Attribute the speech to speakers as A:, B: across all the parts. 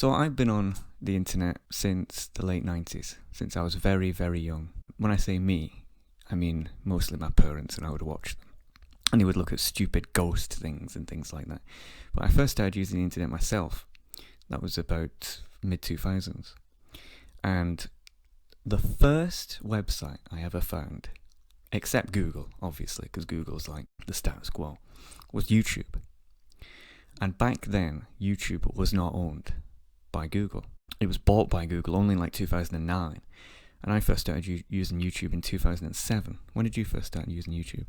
A: So I've been on the internet since the late 90s, since I was very, very young. When I say me, I mean mostly my parents, and I would watch them. And they would look at stupid ghost things and things like that. But I first started using the internet myself. That was about mid-2000s. And the first website I ever found, except Google, obviously, because Google's like the status quo, was YouTube. And back then, YouTube was not owned by Google. It was bought by Google only in like 2009. And I first started using YouTube in 2007. When did you first start using YouTube?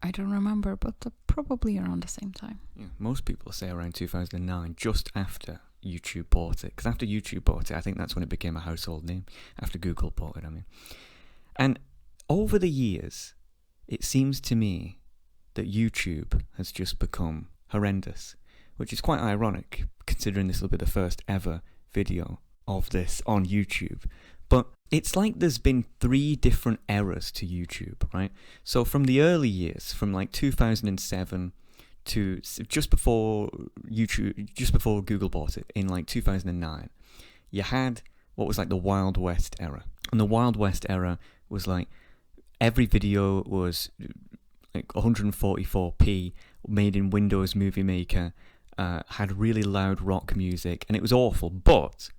B: I don't remember, but probably around the same time.
A: Yeah, most people say around 2009, just after YouTube bought it. Because after YouTube bought it, I think that's when it became a household name. After Google bought it, I mean. And over the years, it seems to me that YouTube has just become horrendous, which is quite ironic, considering this will be the first ever video of this on YouTube. But it's like there's been 3 different eras to YouTube, right? So from the early years, from like 2007 to just before Google bought it in like 2009, you had what was like the Wild West era. And the Wild West era was like every video was like 144p, made in Windows Movie Maker, had really loud rock music, and it was awful, but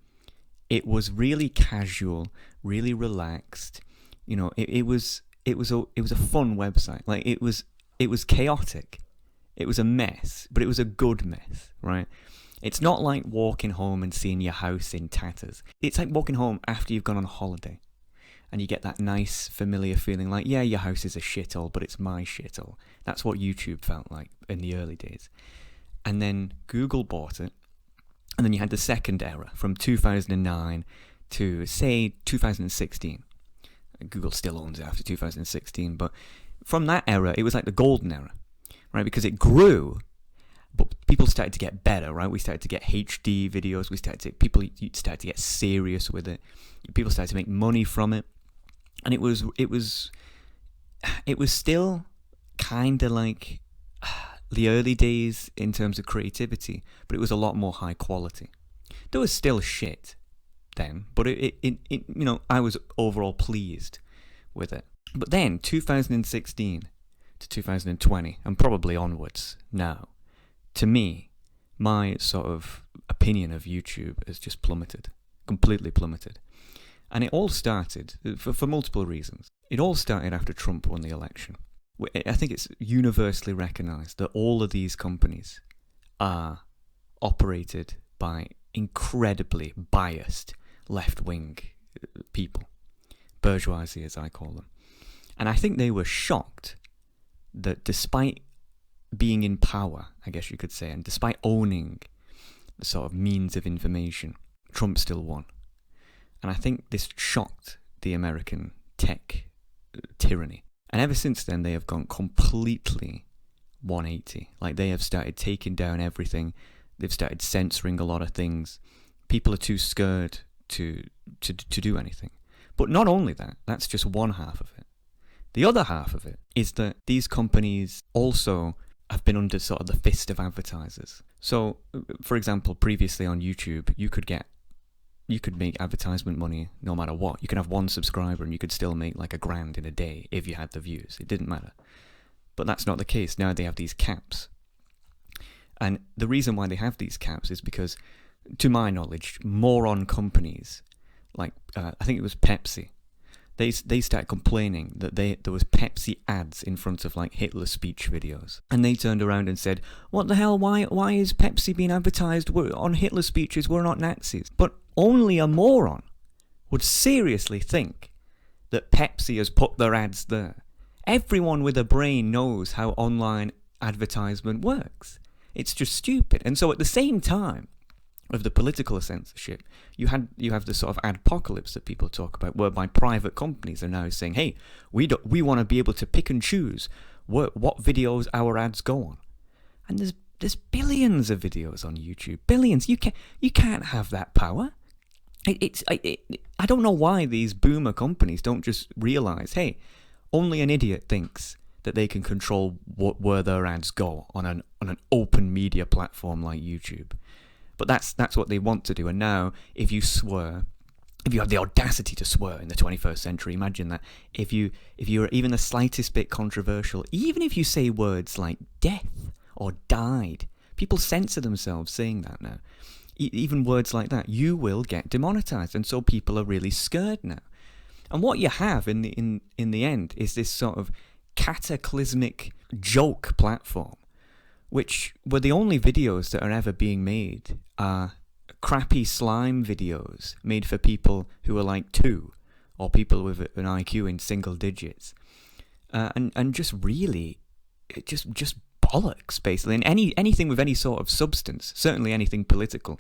A: it was really casual, really relaxed. You know, it was a fun website. Like it was chaotic. It was a mess, but it was a good mess, right? It's not like walking home and seeing your house in tatters. It's like walking home after you've gone on holiday, and you get that nice, familiar feeling like, yeah, your house is a shithole, but it's my shithole. That's what YouTube felt like in the early days. And then Google bought it, and then you had the second era from 2009 to, say, 2016. Google still owns it after 2016, but from that era, it was like the golden era, right? Because it grew, but people started to get better, right? We started to get HD videos. People started to get serious with it. People started to make money from it, and it was still kind of like the early days in terms of creativity, but it was a lot more high quality. There was still shit then, but I was overall pleased with it. But then 2016 to 2020, and probably onwards now, to me, my sort of opinion of YouTube has just plummeted, completely plummeted. And it all started, for multiple reasons. It all started after Trump won the election. I think it's universally recognised that all of these companies are operated by incredibly biased left-wing people, bourgeoisie as I call them. And I think they were shocked that despite being in power, I guess you could say, and despite owning the sort of means of information, Trump still won. And I think this shocked the American tech tyranny. And ever since then, they have gone completely 180. Like, they have started taking down everything. They've started censoring a lot of things. People are too scared to do anything. But not only that, that's just one half of it. The other half of it is that these companies also have been under sort of the fist of advertisers. So, for example, previously on YouTube, you could make advertisement money no matter what. You could have 1 subscriber and you could still make like $1,000 in a day if you had the views. It didn't matter. But that's not the case. Now they have these caps. And the reason why they have these caps is because, to my knowledge, moron companies, like I think it was Pepsi, they started complaining that there was Pepsi ads in front of like Hitler speech videos. And they turned around and said, what the hell, why is Pepsi being advertised on Hitler speeches? We're not Nazis. But only a moron would seriously think that Pepsi has put their ads there. Everyone with a brain knows how online advertisement works. It's just stupid. And so at the same time of the political censorship, you have the sort of adpocalypse that people talk about, whereby private companies are now saying, hey, we want to be able to pick and choose what videos our ads go on. And there's billions of videos on YouTube. Billions. You can't have that power. I don't know why these boomer companies don't just realize, hey, only an idiot thinks that they can control where their ads go on an open media platform like YouTube. But that's what they want to do. And now, if you swear, if you have the audacity to swear in the 21st century, imagine that. If you're even the slightest bit controversial, even if you say words like death or died, people censor themselves saying that now. Even words like that, you will get demonetized, and so people are really scared now. And what you have in the end is this sort of cataclysmic joke platform, which were the only videos that are ever being made are crappy slime videos made for people who are like 2 or people with an IQ in single digits, and just really just bollocks basically. And anything with any sort of substance, certainly anything political,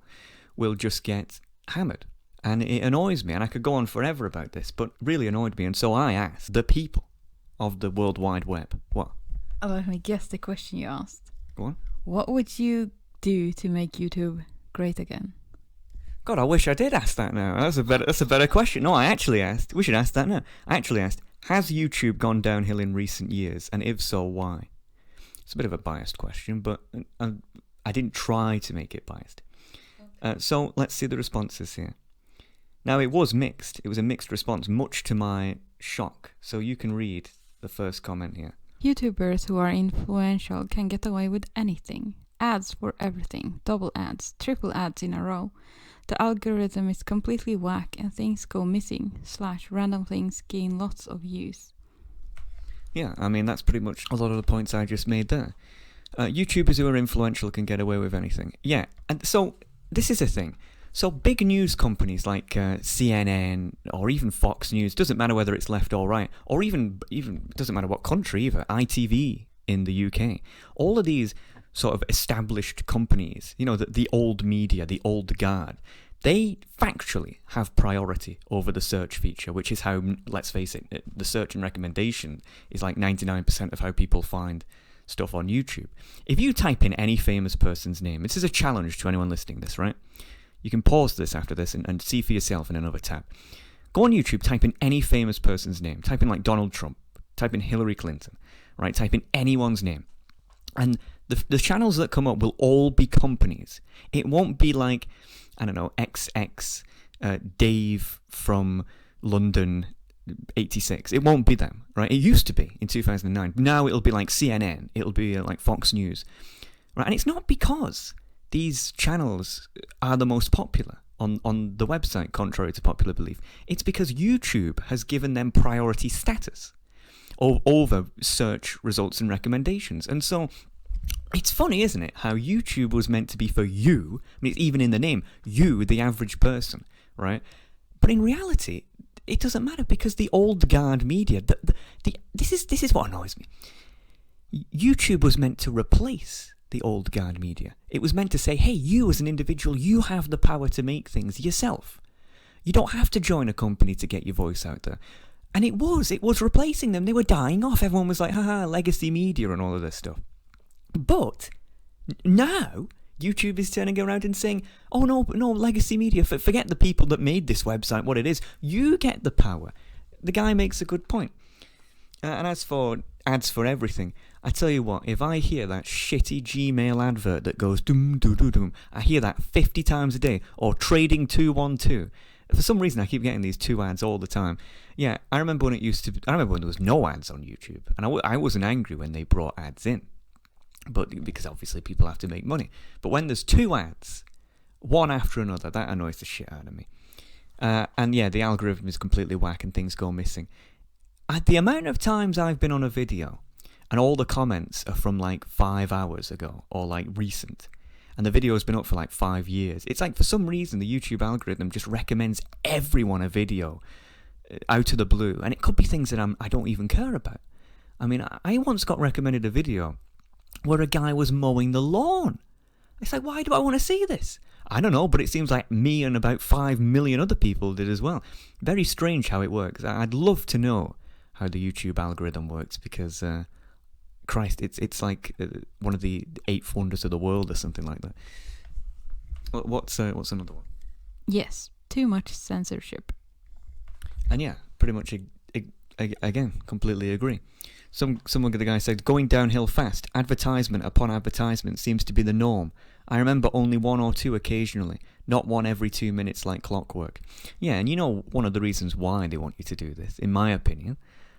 A: will just get hammered. And it annoys me, and I could go on forever about this, but really annoyed me. And so I asked the people of the World Wide Web, what?
B: Let me guess the question you asked.
A: Go on.
B: What would you do to make YouTube great again?
A: God, I wish I did ask that now. That's a better question. No, I actually asked. We should ask that now. I actually asked, has YouTube gone downhill in recent years, and if so, why? It's a bit of a biased question, but I didn't try to make it biased. So let's see the responses here. Now, it was mixed. It was a mixed response, much to my shock. So you can read the first comment here.
B: YouTubers who are influential can get away with anything. Ads for everything. Double ads. Triple ads in a row. The algorithm is completely whack and things go missing. / random things gain lots of views.
A: Yeah, I mean, that's pretty much a lot of the points I just made there. YouTubers who are influential can get away with anything. Yeah, and so this is the thing. So big news companies like CNN or even Fox News, doesn't matter whether it's left or right, or even doesn't matter what country either, ITV in the UK, all of these sort of established companies, you know, the old media, the old guard, they factually have priority over the search feature, which is how, let's face it, the search and recommendation is like 99% of how people find stuff on YouTube. If you type in any famous person's name, this is a challenge to anyone listening to this, right? You can pause this after this and see for yourself in another tab. Go on YouTube, type in any famous person's name. Type in like Donald Trump, type in Hillary Clinton, right? Type in anyone's name. And the channels that come up will all be companies. It won't be like, I don't know, XX Dave from London 86. It won't be them, right? It used to be in 2009. Now it'll be like CNN. It'll be like Fox News, right? And it's not because these channels are the most popular on the website, contrary to popular belief. It's because YouTube has given them priority status over search results and recommendations. And so it's funny, isn't it, how YouTube was meant to be for you. I mean, it's even in the name, you, the average person, right? But in reality, it doesn't matter because the old guard media, this is what annoys me. YouTube was meant to replace the old guard media. It was meant to say, hey, you as an individual, you have the power to make things yourself. You don't have to join a company to get your voice out there. And it was replacing them. They were dying off. Everyone was like, haha, legacy media and all of this stuff. But now YouTube is turning around and saying, oh no, legacy media, forget the people that made this website what it is. You get the power. The guy makes a good point. And as for ads for everything, I tell you what, if I hear that shitty Gmail advert that goes doom doo doo doom, I hear that 50 times a day, or trading 212. For some reason, I keep getting these 2 ads all the time. Yeah, I remember when there was no ads on YouTube, and I wasn't angry when they brought ads in, but because obviously people have to make money. But when there's 2 ads, one after another, that annoys the shit out of me. And yeah, the algorithm is completely whack and things go missing. The amount of times I've been on a video and all the comments are from like 5 hours ago or like recent, and the video has been up for like 5 years, it's like for some reason the YouTube algorithm just recommends everyone a video out of the blue, and it could be things that I don't even care about. I mean, I once got recommended a video where a guy was mowing the lawn. It's like, why do I want to see this? I don't know, but it seems like me and about 5 million other people did as well. Very strange how it works. I'd love to know how the YouTube algorithm works because, Christ, it's like one of the 8 wonders of the world or something like that. What's another one?
B: Yes, too much censorship.
A: And yeah, pretty much, again, completely agree. The guy said, going downhill fast. Advertisement upon advertisement seems to be the norm. I remember only one or two occasionally, not one every 2 minutes like clockwork. Yeah, and you know one of the reasons why they want you to do this, in my opinion,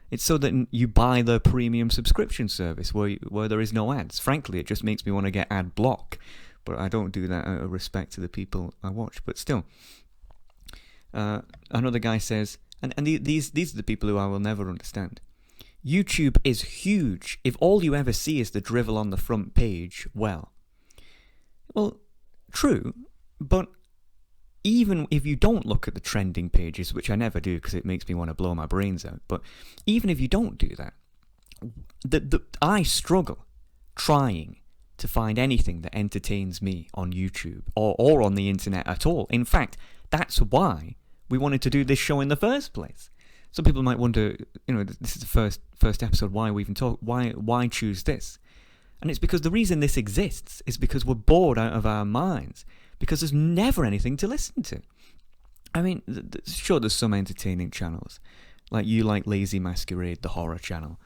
A: it's so that you buy the premium subscription service where there is no ads. Frankly, it just makes me want to get ad block, but I don't do that out of respect to the people I watch. But still, another guy says, and these are the people who I will never understand. YouTube is huge. If all you ever see is the drivel on the front page, well, true, but even if you don't look at the trending pages, which I never do because it makes me want to blow my brains out, but even if you don't do that, I struggle trying to find anything that entertains me on YouTube or on the internet at all. In fact, that's why we wanted to do this show in the first place. Some people might wonder, this is the first episode, why we even talk, why choose this? And it's because the reason this exists is because we're bored out of our minds, because there's never anything to listen to. I mean, sure, there's some entertaining channels, like you like Lazy Masquerade, the horror channel,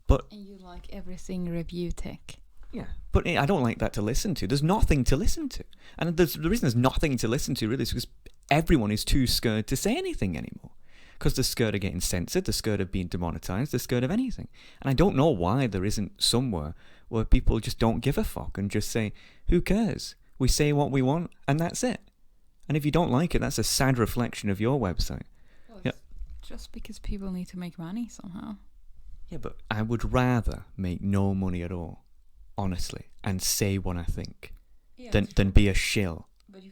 A: but...
B: And you like everything review tech.
A: Yeah, but I don't like that to listen to. There's nothing to listen to. And the reason there's nothing to listen to, really, is because everyone is too scared to say anything anymore. Because they're scared of getting censored, they're scared of being demonetized, they're scared of anything. And I don't know why there isn't somewhere where people just don't give a fuck and just say, who cares? We say what we want and that's it. And if you don't like it, that's a sad reflection of your website.
B: Well, yeah. Just because people need to make money somehow.
A: Yeah, but I would rather make no money at all, honestly, and say what I think than be a shill.
B: But you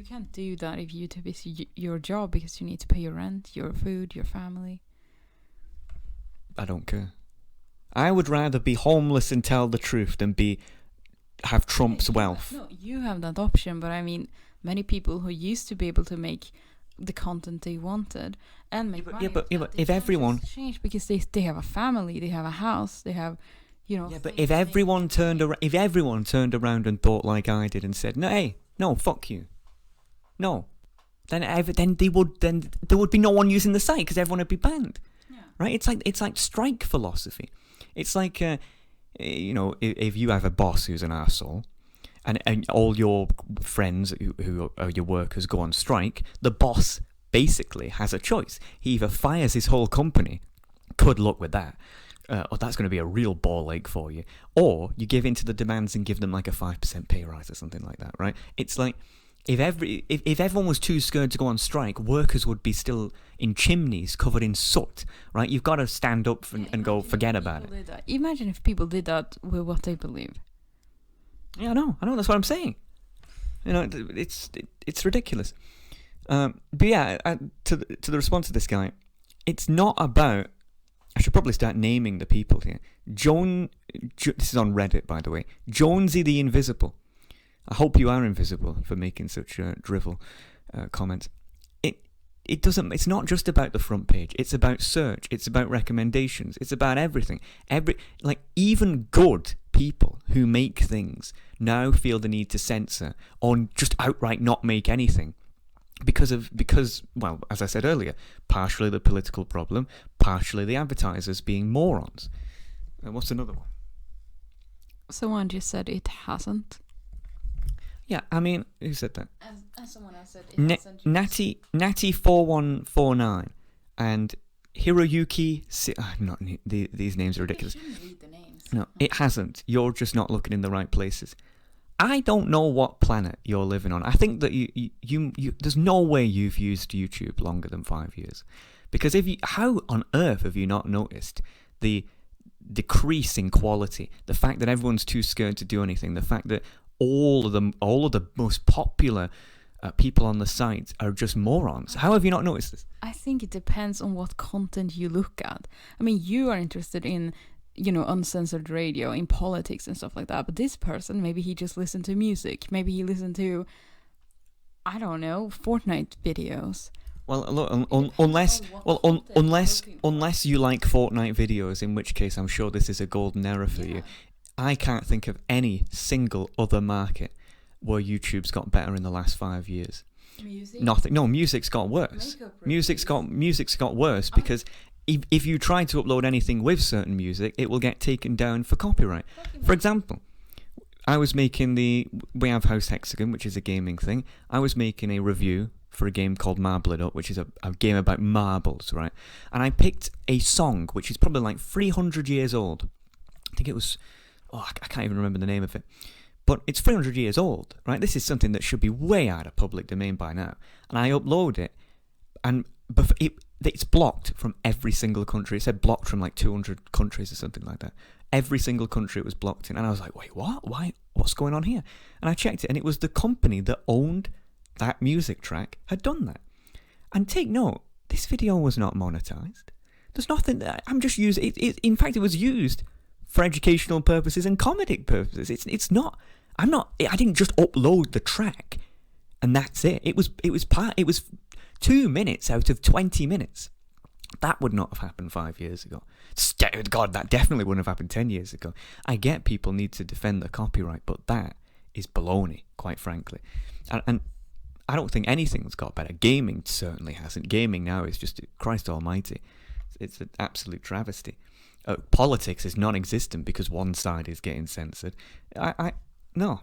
B: can't do that if YouTube is your job, because you need to pay your rent, your food, your family.
A: I don't care. I would rather be homeless and tell the truth than have Trump's wealth.
B: No, you have that option, but I mean, many people who used to be able to make the content they wanted and make money.
A: But if everyone
B: change, because they have a family, they have a house, they have,
A: Yeah, but if everyone turned around and thought like I did and said, no, fuck you, no, then there would be no one using the site because everyone would be banned. Yeah. Right? It's like strike philosophy. It's like, if you have a boss who's an arsehole and all your friends who are your workers go on strike, the boss basically has a choice. He either fires his whole company, good luck with that, or that's going to be a real ball ache for you, or you give in to the demands and give them like a 5% pay rise or something like that, right? It's like, if everyone was too scared to go on strike, workers would be still in chimneys covered in soot, right? You've got to stand up and go, forget about it.
B: Imagine if people did that with what they believe.
A: Yeah, I know. That's what I'm saying. It's ridiculous. But yeah, to the response to this guy, it's not about. I should probably start naming the people here. This is on Reddit, by the way. Jonesy the Invisible. I hope you are invisible for making such drivel comments. It's not just about the front page. It's about search. It's about recommendations. It's about everything. Even good people who make things now feel the need to censor or just outright not make anything because, as I said earlier, partially the political problem, partially the advertisers being morons. What's another one?
B: Someone just said it hasn't.
A: Yeah, I mean, who said that?
B: As someone else said, it hasn't.
A: Natty4149 and Hiroyuki. These names are ridiculous.
B: You shouldn't read the names.
A: No, it hasn't. You're just not looking in the right places. I don't know what planet you're living on. I think that you there's no way you've used YouTube longer than 5 years, because how on earth have you not noticed the decrease in quality, the fact that everyone's too scared to do anything, the fact that all of the most popular people on the site are just morons? How have you not noticed this?
B: I think it depends on what content you look at. I mean, you are interested in, uncensored radio, in politics and stuff like that. But this person, maybe he just listened to music. Maybe he listened to, I don't know, Fortnite videos.
A: Well, look, unless you like Fortnite videos, in which case I'm sure this is a golden era for you. I can't think of any single other market where YouTube's got better in the last 5 years.
B: Music?
A: Nothing. No, music's got worse. Music's got worse because if you try to upload anything with certain music, it will get taken down for copyright. For example, I was making we have House Hexagon, which is a gaming thing. I was making a review for a game called Marble It Up, which is a game about marbles, right? And I picked a song which is probably like 300 years old. I think it was, I can't even remember the name of it. But it's 300 years old, right? This is something that should be way out of public domain by now. And I upload it, and it's blocked from every single country. It said blocked from like 200 countries or something like that. Every single country it was blocked in. And I was like, wait, what? Why? What's going on here? And I checked it, and it was the company that owned that music track had done that. And take note, this video was not monetized. There's nothing that I'm just using. In fact, it was used for educational purposes and comedic purposes. It's not. I didn't just upload the track, and that's it. It was 2 minutes out of 20 minutes. That would not have happened 5 years ago. God, that definitely wouldn't have happened 10 years ago. I get people need to defend their copyright, but that is baloney, quite frankly. And I don't think anything's got better. Gaming certainly hasn't. Gaming now is just, Christ almighty, it's an absolute travesty. Politics is non-existent because one side is getting censored. No,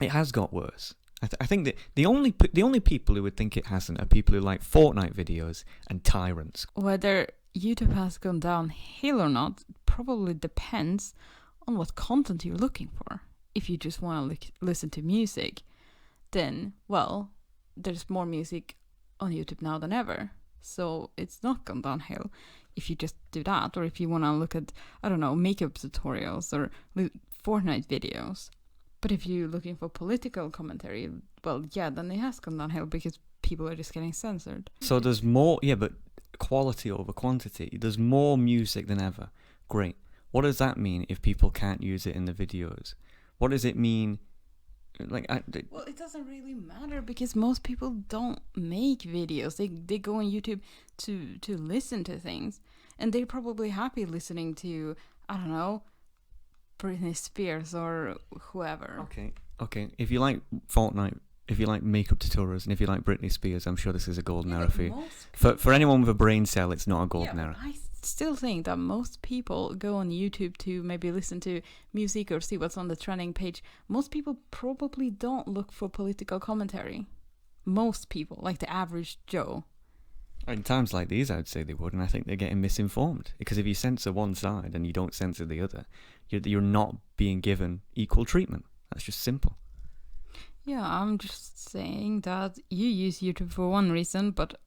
A: it has got worse. I think that the only people who would think it hasn't are people who like Fortnite videos and tyrants.
B: Whether YouTube has gone downhill or not probably depends on what content you're looking for. If you just want to listen to music, then, well, there's more music on YouTube now than ever. So it's not gone downhill if you just do that. Or if you want to look at, I don't know, makeup tutorials or Fortnite videos. But if you're looking for political commentary, well, yeah, then it has gone downhill because people are just getting censored.
A: So there's more, but quality over quantity. There's more music than ever. Great. What does that mean if people can't use it in the videos? What does it mean?
B: Well, it doesn't really matter because most people don't make videos. They go on YouTube to listen to things, and they're probably happy listening to, I don't know, Britney Spears or whoever. Okay. If you like Fortnite, if you like makeup tutorials, and if you like Britney Spears, I'm sure this is a golden era for you. For anyone with a brain cell, it's not a golden era. I still think that most people go on YouTube to maybe listen to music or see what's on the trending page. Most people probably don't look for political commentary. Most people, like the average Joe.
A: In times like these, I'd say they would, and I think they're getting misinformed. Because if you censor one side and you don't censor the other, you're not being given equal treatment. That's just simple.
B: Yeah, I'm just saying that you use YouTube for one reason, but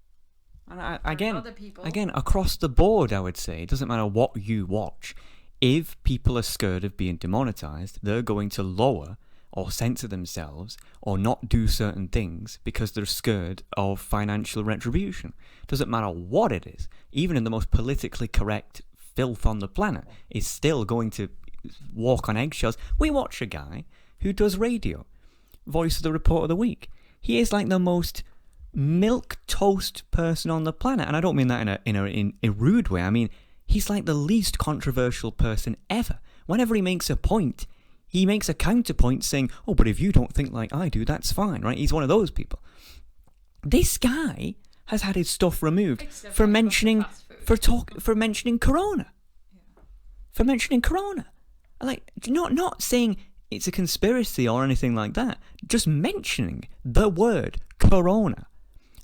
A: other people... Again, across the board, I would say, it doesn't matter what you watch. If people are scared of being demonetized, they're going to lower or censor themselves or not do certain things because they're scared of financial retribution. Doesn't matter what it is. Even in the most politically correct filth on the planet, is still going to walk on eggshells. We watch a guy who does radio, voice of the report of the week. He is like the most milk toast person on the planet, and I don't mean that in a rude way. I mean, he's like the least controversial person ever. Whenever he makes a point, he makes a counterpoint saying, "Oh, but if you don't think like I do, that's fine," right? He's one of those people. This guy has had his stuff removed for mentioning Corona. Yeah. For mentioning Corona. Like, not saying it's a conspiracy or anything like that. Just mentioning the word Corona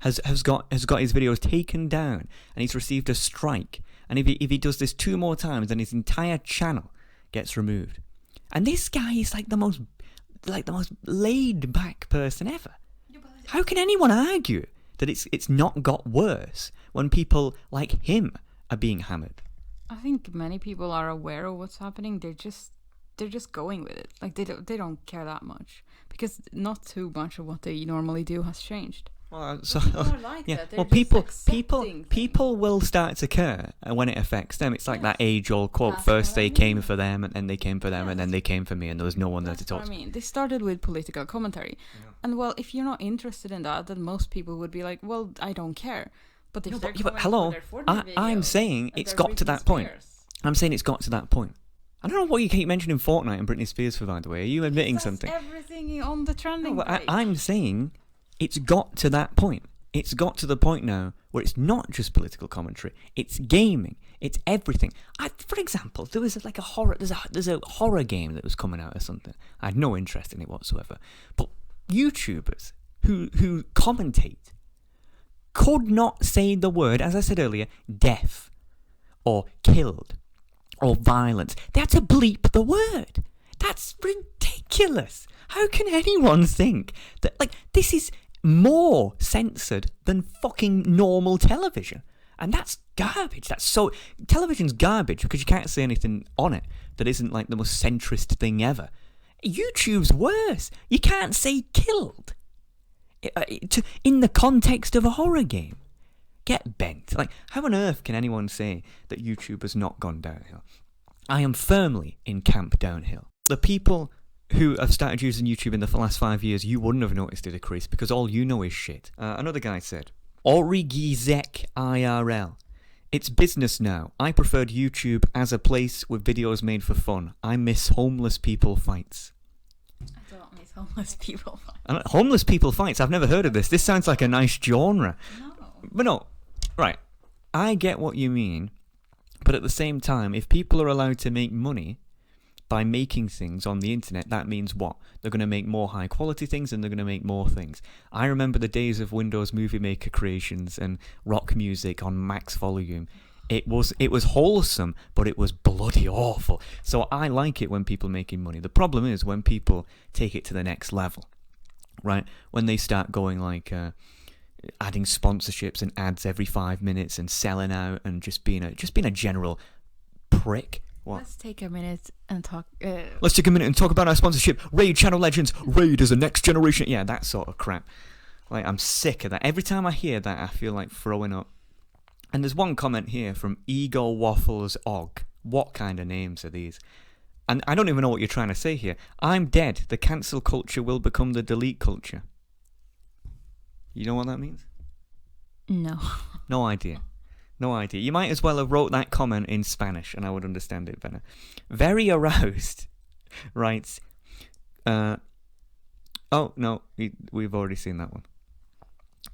A: has got his videos taken down, and he's received a strike. And if he does this 2 more times, then his entire channel gets removed. And this guy is like the most laid back person ever. How can anyone argue that it's not got worse when people like him are being hammered?
B: I think many people are aware of what's happening. They're just going with it. Like they don't care that much because not too much of what they normally do has changed.
A: Well,
B: that.
A: People will start to care when it affects them. It's like that age-old quote:
B: That's
A: first they came for them, and then they came for them, and then they came for me, and there was no one there to talk to.
B: I mean, they started with political commentary, and well, if you're not interested in that, then most people would be like, "Well, I don't care." But if
A: I'm saying it's got to that point. I'm saying it's got to that point. I don't know what you keep mentioning Fortnite and Britney Spears for, by the way. Are you admitting something?
B: Everything on the trending page.
A: I'm saying it's got to that point. it's got to the point now where it's not just political commentary. It's gaming. It's everything. For example, there was like a horror. There's a horror game that was coming out or something. I had no interest in it whatsoever. But YouTubers who commentate could not say the word, as I said earlier, death or killed or violence. They had to bleep the word. That's ridiculous. How can anyone think that, like, this is more censored than fucking normal television? And that's garbage. Television's garbage because you can't say anything on it that isn't like the most centrist thing ever. YouTube's worse. You can't say killed in the context of a horror game. Get bent. Like, how on earth can anyone say that YouTube has not gone downhill? I am firmly in camp downhill. The people who have started using YouTube in the last 5 years, you wouldn't have noticed a decrease because all you know is shit. Another guy said, Origizek IRL. It's business now. I preferred YouTube as a place with videos made for fun. I miss homeless people fights.
B: I don't miss homeless people fights.
A: Homeless people fights? I've never heard of this. This sounds like a nice genre.
B: No.
A: But no, right. I get what you mean, but at the same time, if people are allowed to make money by making things on the internet, that means what? They're going to make more high quality things and they're going to make more things. I remember the days of Windows Movie Maker creations and rock music on max volume. It was wholesome, but it was bloody awful. So I like it when people are making money. The problem is when people take it to the next level, right? When they start going like adding sponsorships and ads every 5 minutes and selling out and just being a general prick. What?
B: Let's take a minute and talk.
A: Let's take a minute and talk about our sponsorship. Raid Channel Legends. Raid is a next generation. Yeah, that sort of crap. Like, I'm sick of that. Every time I hear that, I feel like throwing up. And there's one comment here from Ego Waffles Og. What kind of names are these? And I don't even know what you're trying to say here. I'm dead. The cancel culture will become the delete culture. You know what that means?
B: No.
A: No idea. No idea. You might as well have wrote that comment in Spanish and I would understand it better. Very aroused writes, oh, no, we've already seen that one.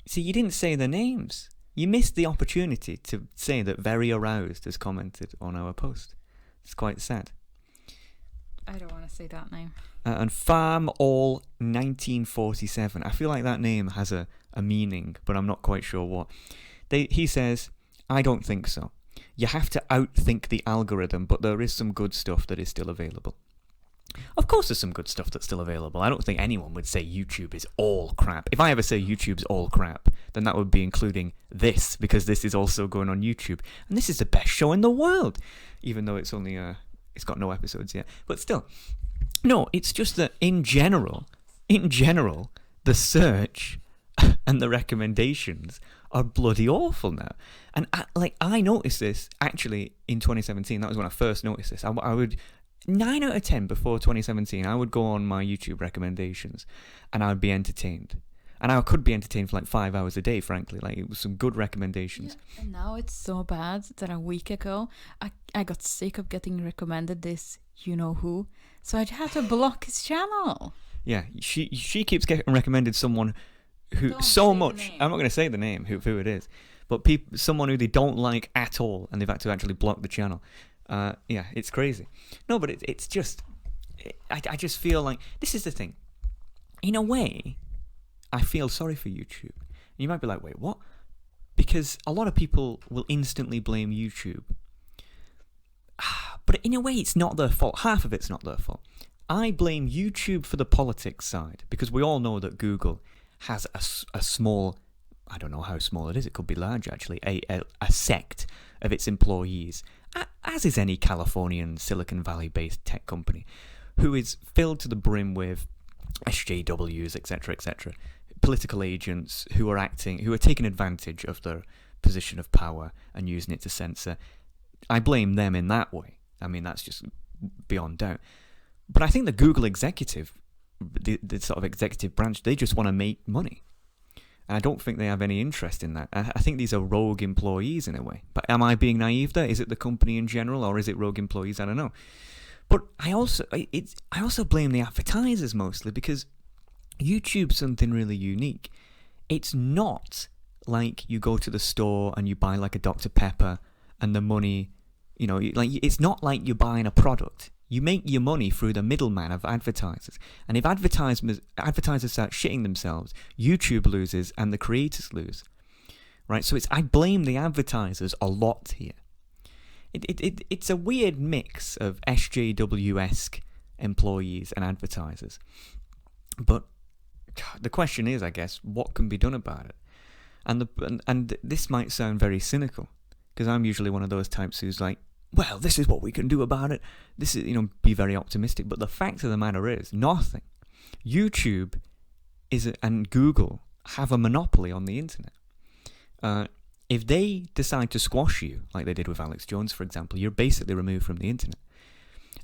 A: See, you didn't say the names. You missed the opportunity to say that Very Aroused has commented on our post. It's quite sad.
B: I don't want to say that name.
A: And Farm All 1947. I feel like that name has a meaning, but I'm not quite sure what. He says, I don't think so. You have to outthink the algorithm, but there is some good stuff that is still available. Of course there's some good stuff that's still available. I don't think anyone would say YouTube is all crap. If I ever say YouTube's all crap, then that would be including this, because this is also going on YouTube. And this is the best show in the world, even though it's only, it's got no episodes yet. But still, no, it's just that in general, the search and the recommendations are bloody awful now. And I noticed this actually in 2017. That was when I first noticed this. I would 9 out of 10 before 2017. I would go on my YouTube recommendations, and I would be entertained. And I could be entertained for like 5 hours a day. Frankly, like it was some good recommendations.
B: Yeah. And now it's so bad that a week ago I got sick of getting recommended this you know who, so I had to block his channel.
A: Yeah, she keeps getting recommended someone who
B: Don't
A: so
B: say
A: much.
B: the name.
A: I'm not going to say the name who it is, but someone who they don't like at all, and they've had to actually block the channel. Yeah, it's crazy. No, but it's just, I just feel like this is the thing. In a way, I feel sorry for YouTube. You might be like, wait, what? Because a lot of people will instantly blame YouTube. But in a way, it's not their fault. Half of it's not their fault. I blame YouTube for the politics side, because we all know that Google has a small, I don't know how small it is, it could be large actually, a sect of its employees, as is any Californian Silicon Valley based tech company, who is filled to the brim with SJWs, etc., political agents who are taking advantage of their position of power and using it to censor. I blame them in that way. I mean, that's just beyond doubt. But I think the Google executive, the sort of executive branch, they just want to make money. And I don't think they have any interest in that. I think these are rogue employees in a way. But am I being naive there? Is it the company in general, or is it rogue employees? I don't know. But I also blame the advertisers mostly, because YouTube's something really unique. It's not like you go to the store and you buy like a Dr. Pepper and the money, like it's not like you're buying a product. You make your money through the middleman of advertisers. And if advertisers start shitting themselves, YouTube loses and the creators lose. Right? So I blame the advertisers a lot here. It's a weird mix of SJW-esque employees and advertisers. But the question is, I guess, what can be done about it? And this might sound very cynical, because I'm usually one of those types who's like, well, this is what we can do about it. This is, be very optimistic. But the fact of the matter is, nothing. YouTube and Google have a monopoly on the internet. If they decide to squash you, like they did with Alex Jones, for example, you're basically removed from the internet.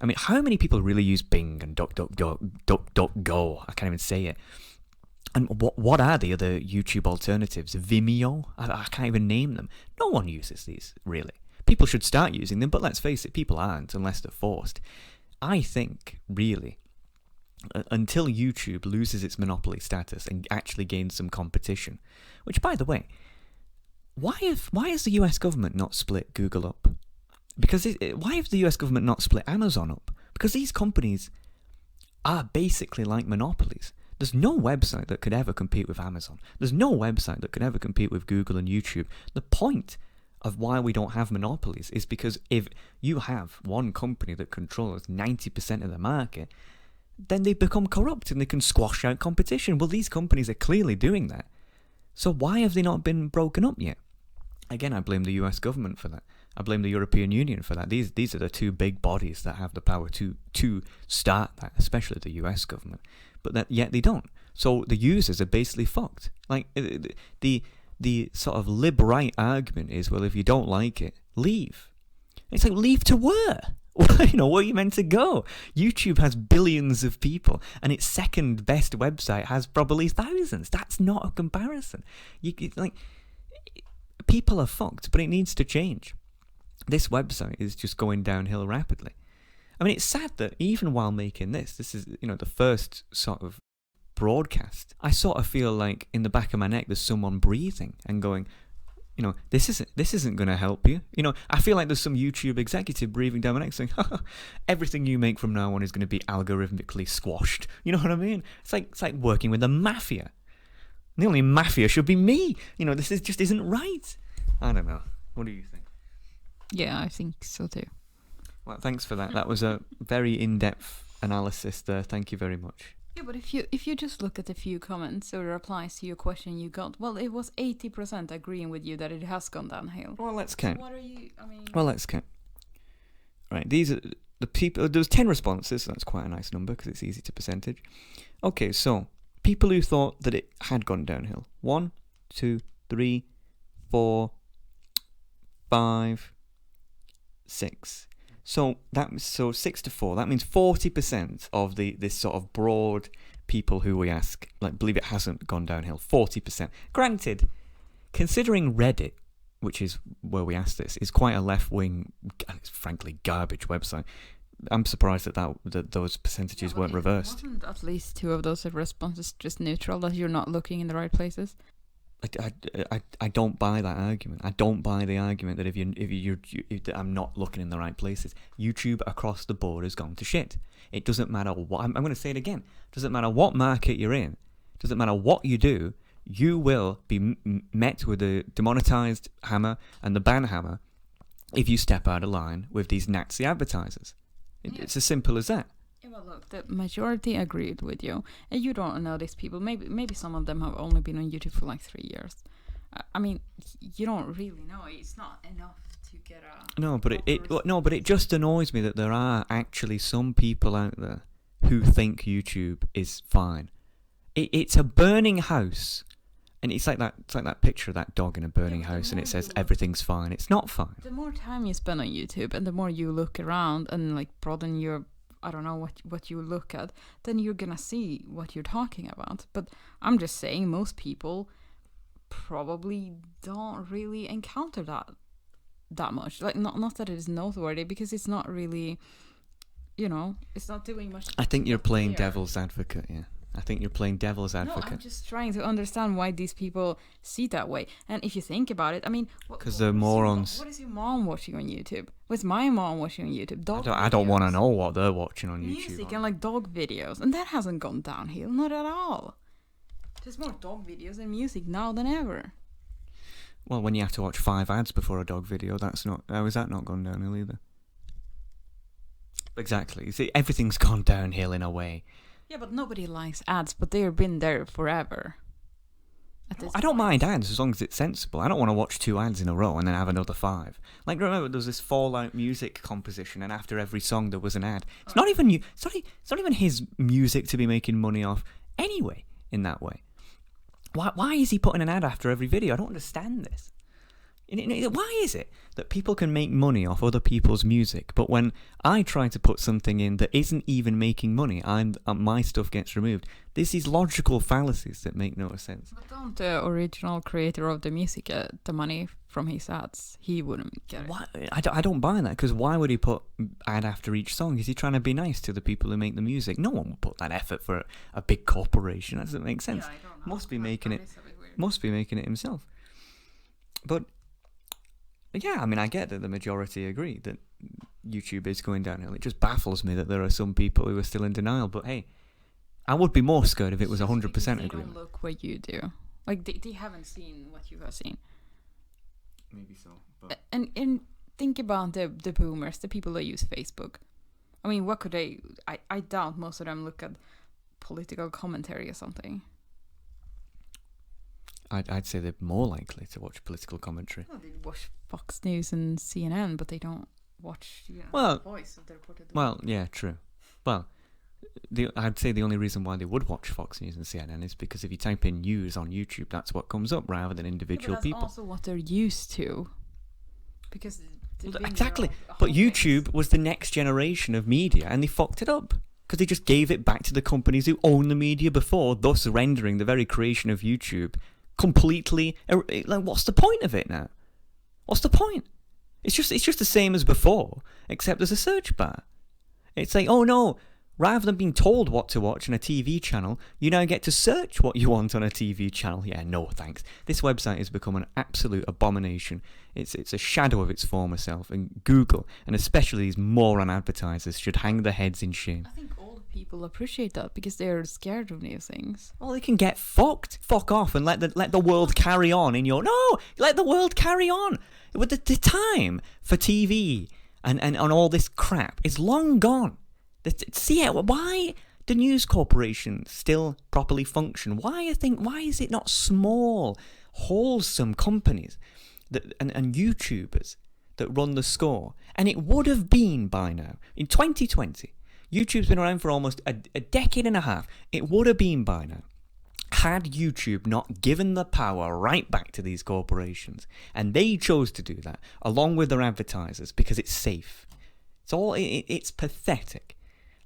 A: I mean, how many people really use Bing and DuckDuckGo? I can't even say it. And what are the other YouTube alternatives? Vimeo? I can't even name them. No one uses these, really. People should start using them, but let's face it, people aren't unless they're forced. I think, really, until YouTube loses its monopoly status and actually gains some competition, which, by the way, why has the US government not split Google up? Because why have the US government not split Amazon up? Because these companies are basically like monopolies. There's no website that could ever compete with Amazon. There's no website that could ever compete with Google and YouTube. The point of why we don't have monopolies is because if you have one company that controls 90% of the market, then they become corrupt and they can squash out competition. Well, these companies are clearly doing that. So why have they not been broken up yet? Again, I blame the US government for that. I blame the European Union for that. These are the two big bodies that have the power to start that, especially the US government. But yet they don't. So the users are basically fucked. Like, the sort of lib-right argument is, well, if you don't like it, leave. It's like, leave to where? Where are you meant to go? YouTube has billions of people, and its second best website has probably thousands. That's not a comparison. People are fucked, but it needs to change. This website is just going downhill rapidly. I mean, it's sad that even while making this is, the first sort of broadcast, I sort of feel like in the back of my neck there's someone breathing and going, this isn't going to help you. I feel like there's some YouTube executive breathing down my neck saying, everything you make from now on is going to be algorithmically squashed. You know what I mean? It's like working with the mafia. The only mafia should be me. This just isn't right. I don't know. What do you think?
B: Yeah, I think so too.
A: Well, thanks for that. That was a very in-depth analysis there. Thank you very much.
B: Yeah, but if you just look at a few comments or replies to your question you got, well, it was 80% agreeing with you that it has gone downhill.
A: Well, let's count.
B: So what are you? I mean.
A: Well, let's count. Right, these are the people. There was 10 responses. So that's quite a nice number because it's easy to percentage. Okay, so people who thought that it had gone downhill. 1, 2, 3, 4, 5, 6. So 6 to 4. That means 40% of this sort of broad people who we ask believe it hasn't gone downhill. 40%. Granted, considering Reddit, which is where we asked this, is quite a left-wing, frankly garbage website. I'm surprised that those percentages weren't reversed.
B: Wasn't at least 2 of those responses just neutral, that you're not looking in the right places?
A: I don't buy that argument. I don't buy the argument that if I'm not looking in the right places. YouTube across the board has gone to shit. It doesn't matter what. I'm going to say it again. It doesn't matter what market you're in. It doesn't matter what you do. You will be met with the demonetized hammer and the ban hammer if you step out of line with these Nazi advertisers. It's as simple as that.
B: Yeah, well, look, the majority agreed with you, and you don't know these people. Maybe some of them have only been on YouTube for like 3 years. I mean, you don't really know. It's not enough to get a.
A: No, but it just annoys me that there are actually some people out there who think YouTube is fine. It's a burning house, and it's like that picture of that dog in a burning house, and it says everything's fine. It's not fine.
B: The more time you spend on YouTube, and the more you look around and broaden your. I don't know what you look at, then you're gonna see what you're talking about. But I'm just saying most people probably don't really encounter that much. Not that it is noteworthy, because it's not really, it's not doing much.
A: I think you're playing devil's advocate, yeah. I think you're playing devil's
B: No,
A: advocate.
B: I'm just trying to understand why these people see it that way. And if you think about it, I mean,
A: Because they're morons.
B: What is your mom watching on YouTube? What's my mom watching on YouTube? Dog
A: I don't want to
B: videos,
A: know what they're watching on YouTube.
B: music and like dog videos, and that hasn't gone downhill, not at all. There's more dog videos and music now than ever.
A: Well, when you have to watch 5 ads before a dog video, that's not. How is that not gone downhill either? Exactly. You see, everything's gone downhill in a way.
B: Yeah, but nobody likes ads, but they've been there forever.
A: I don't mind ads as long as it's sensible. I don't want to watch 2 ads in a row and then have another 5. Like, remember, there was this Fallout music composition, and after every song there was an ad. It's not even it's not even his music to be making money off anyway. In that way, why is he putting an ad after every video? I don't understand this. Why is it that people can make money off other people's music, but when I try to put something in that isn't even making money, my stuff gets removed? This is logical fallacies that make no sense.
B: But don't the original creator of the music get the money from his ads? He wouldn't get it.
A: Why? I don't buy that, because why would he put ad after each song? Is he trying to be nice to the people who make the music? No one would put that effort for a big corporation. That doesn't make sense.
B: Yeah, I don't know.
A: Must be making it himself. But yeah, I mean, I get that the majority agree that YouTube is going downhill. It just baffles me that there are some people who are still in denial. But hey, I would be more scared if it was 100%
B: They
A: agreement.
B: don't look what you do. Like they haven't seen what you have seen.
A: Maybe so. But
B: And think about the boomers, the people that use Facebook. I mean, what could they? I doubt most of them look at political commentary or something.
A: I'd say they're more likely to watch political commentary.
B: Well, they watch Fox News and CNN, but they don't watch
A: Well,
B: the voice of the reporter.
A: Well, yeah, true. Well, I'd say the only reason why they would watch Fox News and CNN is because if you type in news on YouTube, that's what comes up rather than individual
B: that's
A: people.
B: also what they're used to. Because
A: Exactly. But YouTube was the next generation of media, and they fucked it up because they just gave it back to the companies who owned the media before, thus rendering the very creation of YouTube completely. Like, what's the point of it now? What's the point? It's just the same as before, except there's a search bar. It's like, oh no, rather than being told what to watch on a TV channel, you now get to search what you want on a TV channel. Yeah, no thanks. This website has become an absolute abomination. It's a shadow of its former self, and Google, and especially these moron advertisers, should hang their heads in shame.
B: I think old people appreciate that because they're scared of new things.
A: Well, they can get fucked. Fuck off and let the world carry on in your... No! Let the world carry on! With the time for TV and all this crap is long gone. See, why do news corporations still properly function? Why is it not small, wholesome companies and YouTubers that run the score? And it would have been by now. In 2020, YouTube's been around for almost a decade and a half. It would have been by now, had YouTube not given the power right back to these corporations. And they chose to do that, along with their advertisers, because it's safe. It's pathetic.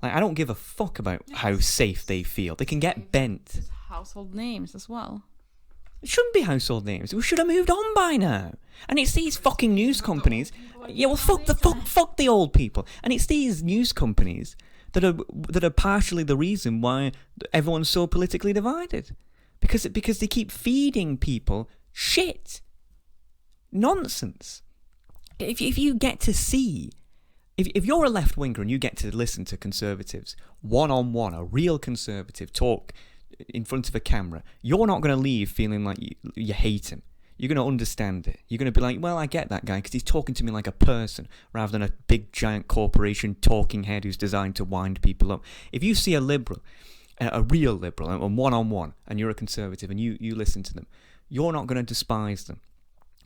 A: Like, I don't give a fuck about how safe they feel. They can get bent.
B: It's household names as well.
A: It shouldn't be household names. We should have moved on by now. And it's these fucking news companies. Yeah, well, fuck the old people. And it's these news companies that are partially the reason why everyone's so politically divided, because they keep feeding people shit, nonsense. If you get to see, if you're a left winger and you get to listen to conservatives one-on-one, a real conservative talk in front of a camera, you're not going to leave feeling like you hate him. You're going to understand it. You're going to be like, well, I get that guy because he's talking to me like a person rather than a big giant corporation talking head who's designed to wind people up. If you see a liberal, a real liberal, and one-on-one, and you're a conservative and you listen to them, you're not going to despise them,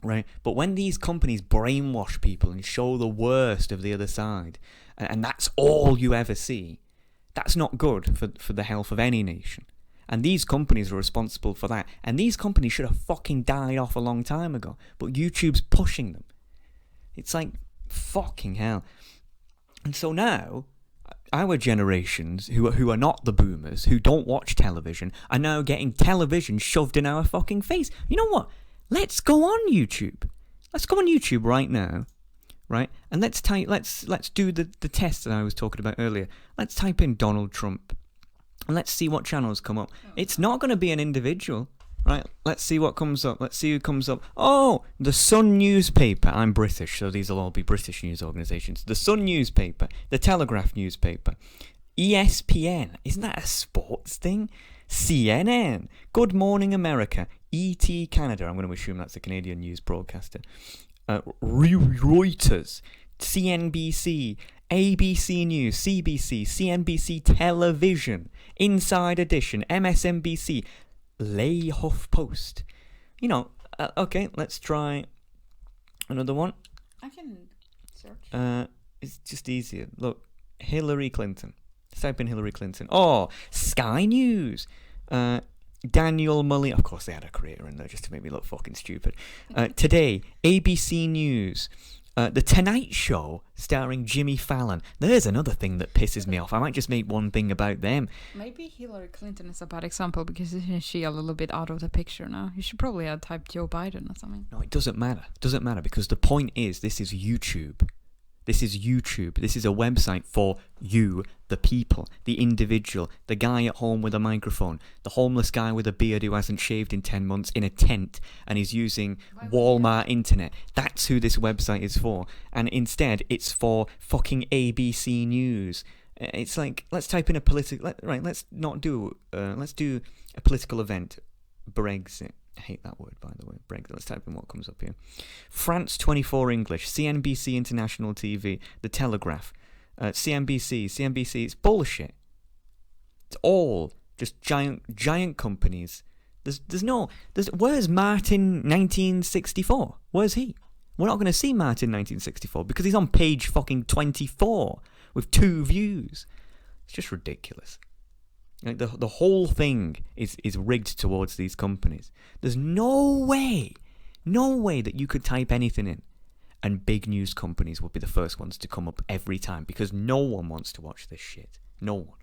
A: right? But when these companies brainwash people and show the worst of the other side, and that's all you ever see, that's not good for the health of any nation. And these companies are responsible for that. And these companies should have fucking died off a long time ago. But YouTube's pushing them. It's like, fucking hell. And so now, our generations, who are not the boomers, who don't watch television, are now getting television shoved in our fucking face. You know what? Let's go on YouTube. Let's go on YouTube right now. Right? And let's do the test that I was talking about earlier. Let's type in Donald Trump. And let's see what channels come up. It's not going to be an individual. Right, let's see what comes up. Let's see who comes up. Oh, the Sun newspaper. I'm British, so these will all be British news organisations. The Sun newspaper, the Telegraph newspaper, ESPN. Isn't that a sports thing? CNN, Good Morning America, ET Canada. I'm going to assume that's a Canadian news broadcaster. Reuters, CNBC, ABC News, CBC, CNBC Television, Inside Edition, MSNBC, Lay Huff Post. Okay, let's try another one.
B: I can search.
A: It's just easier. Look, Hillary Clinton. Let's type in Hillary Clinton. Oh, Sky News. Daniel Mulley. Of course, they had a creator in there just to make me look fucking stupid. Today, ABC News. The Tonight Show, starring Jimmy Fallon. There's another thing that pisses me off. I might just make one thing about them.
B: Maybe Hillary Clinton is a bad example because isn't she a little bit out of the picture now? You should probably have typed Joe Biden or something.
A: No, it doesn't matter. It doesn't matter because the point is this is YouTube. This is YouTube. This is a website for you, the people, the individual, the guy at home with a microphone, the homeless guy with a beard who hasn't shaved in 10 months in a tent and is using Walmart internet. That's who this website is for. And instead, it's for fucking ABC News. It's like, let's type in a political... let's do a political event. Brexit. I hate that word, by the way. Brexit. Let's type in what comes up here. France 24 English, CNBC International TV, The Telegraph, CNBC. It's bullshit. It's all just giant companies. Where's Martin 1964? Where's he? We're not going to see Martin 1964 because he's on page fucking 24 with 2 views. It's just ridiculous. Like the whole thing is rigged towards these companies. There's no way that you could type anything in and big news companies would be the first ones to come up every time because no one wants to watch this shit. No one.